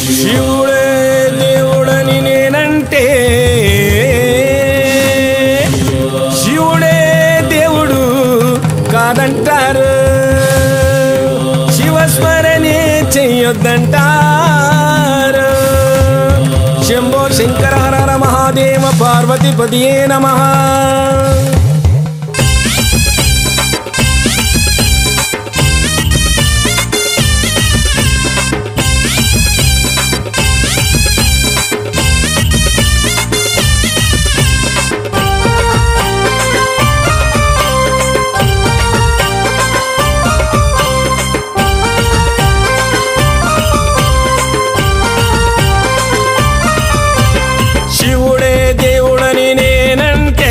శివుడే దేవుడని నేనంటే శివుడే దేవుడు కాదంటారు, శివస్మరణే చెయ్యొద్దంటారు. శంభో శంకర హర హర మహాదేవ పార్వతీపతియే నమః. శివుడే దేవుడని నేనంటే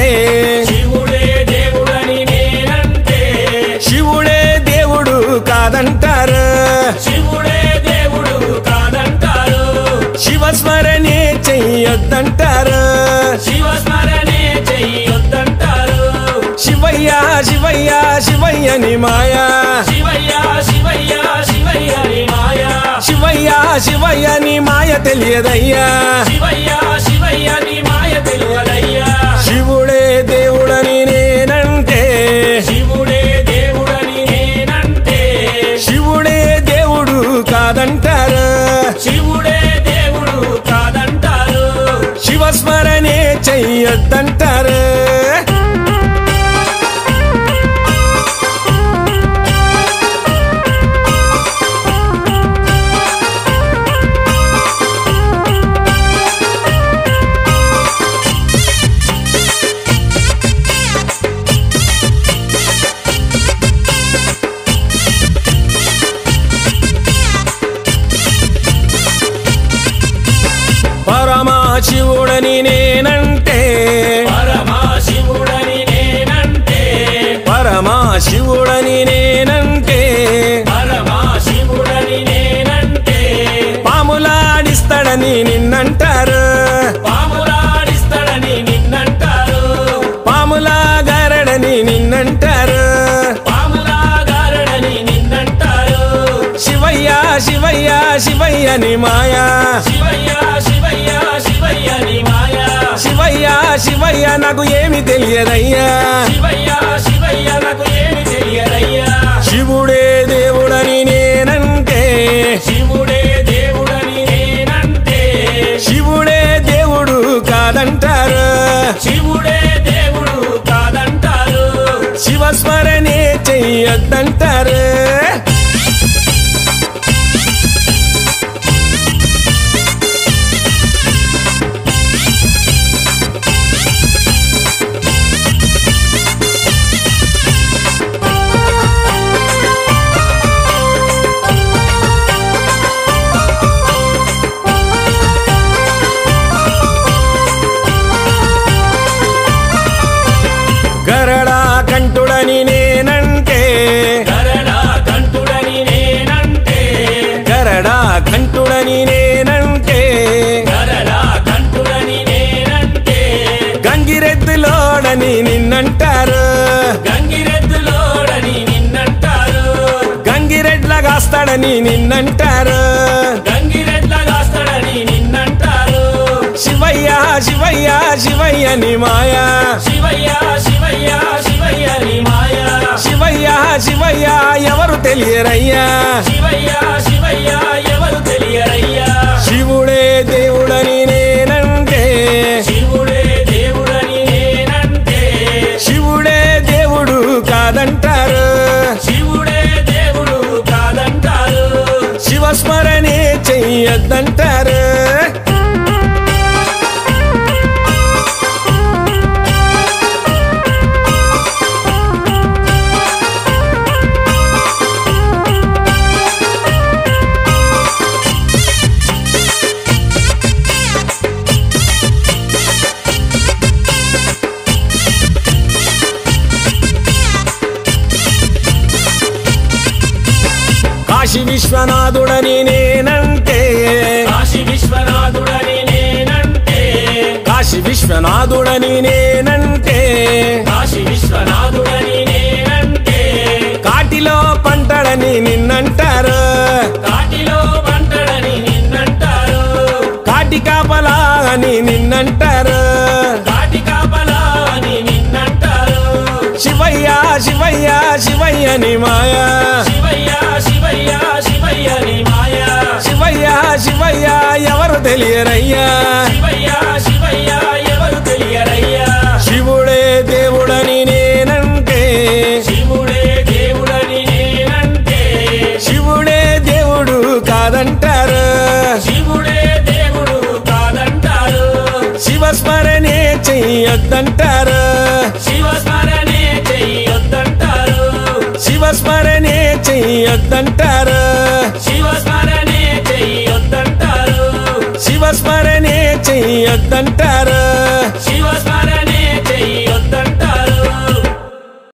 శివుడే దేవుడని నేనంటే శివుడే దేవుడు కాదంటారు, శివుడే దేవుడు కాదంటారు. శివస్మరణే చెయ్యొద్దంటారు, శివస్మరణే చెయ్యొద్దంటారు. శివయ్య శివయ్య శివయ్యని మాయా, శివయ్య శివయ్య శివయ్యని మాయా, శివయ్య శివయ్యని మాయ తెలియదయ్యా, శివయ్య శివయ్యని మాయ తెలియదయ్యా. శివుడే దేవుడని నేనంటే శివుడే దేవుడని నేనంటే శివుడే దేవుడు కాదంటారు, శివుడే దేవుడు కాదంటారు. శివస్మరణే చెయ్యొద్దంటారు. పరమశివుడని నేనంటే పరమశివుడని నేనంటే పరమశివుడని నేనంటే పరమశివుడని నేనంటే పాములాడిస్తాడని నిన్నంటారు, పాములాడిస్తాడని నిన్నంటారు. పాములాగారడని నిన్నంటారు, పాములాగారడని నిన్నంటారు. శివయ్య శివయ్య శివయ్యని మాయా, శివయ్య శివయ్య శివయ్యని మాయా, శివయ్య శివయ్య నాకు ఏమి తెలియదయ్యా, శివయ్య శివయ్య నాకు ఏమి తెలియదయ్యా. శివుడే దేవుడని నేనంటే శివుడే దేవుడని నేనంటే శివుడే దేవుడు కాదంటారు, శివుడే దేవుడు కాదంటారు. శివస్మరణే చెయ్యొద్దంటారు. గరడా కంఠుడని నేనంటే గరడా కంఠుడని నేనంటే గరడా కంఠుడని నేనంటే గరడా కంఠుడని నేనంటే గంగిరెద్దులోడని నిన్నంటారు, గంగిరెద్దులోడని నిన్నంటారు. గంగిరెడ్లగాస్తాడని నిన్నంటారు, గంగిరెడ్లగాస్తాడని నిన్నంటారు. శివయ్య శివయ్య శివయ్యని మాయా, శివయ్య శివయ్య శివయ్యని మాయా, శివయ్య శివయ్య ఎవరు తెలియరయ్యా, శివయ్య శివయ్య ఎవరు తెలియరయ్యా. శివుడే దేవుడని నేనంటే శివుడే దేవుడని నేనంటే శివుడే దేవుడు కాదంటారు, శివుడే దేవుడు కాదంటారు. శివస్మరణే చెయ్యొద్దంటారు. కాశీ విశ్వనాథుడని నేనంటే కాశీ విశ్వనాథుడని నేనంటే కాశీ విశ్వనాథుడని నేనంటే కాశీ విశ్వనాథుడని నేనంటే కాటిలో పంటడని నిన్నంటారు, కాటిలో పంటడని నిన్నంటారు. అని నిన్నంటారు, కాటి కాపలా అని నిన్నంటారు. శివయ్య శివయ్య శివయ్య ని మాయా, శివయ్య శివయ్య శివయ్య ని మాయా. శివయ్య శివయ్య ఎవరు తెలియరయ్యా, శివయ్య శివయ్య ఎవరు తెలియరయ్యా. శివుడే దేవుడని నేనంటే, శివుడే దేవుడని నేనంటే, శివుడే దేవుడు కాదంటారు, శివుడే దేవుడు కాదంటారు. శివస్మరణే చెయ్యొద్దంటారు, శివస్మరణే చెయ్యొద్దంటారు. శివస్మరణే చెయ్యొద్దంటారు.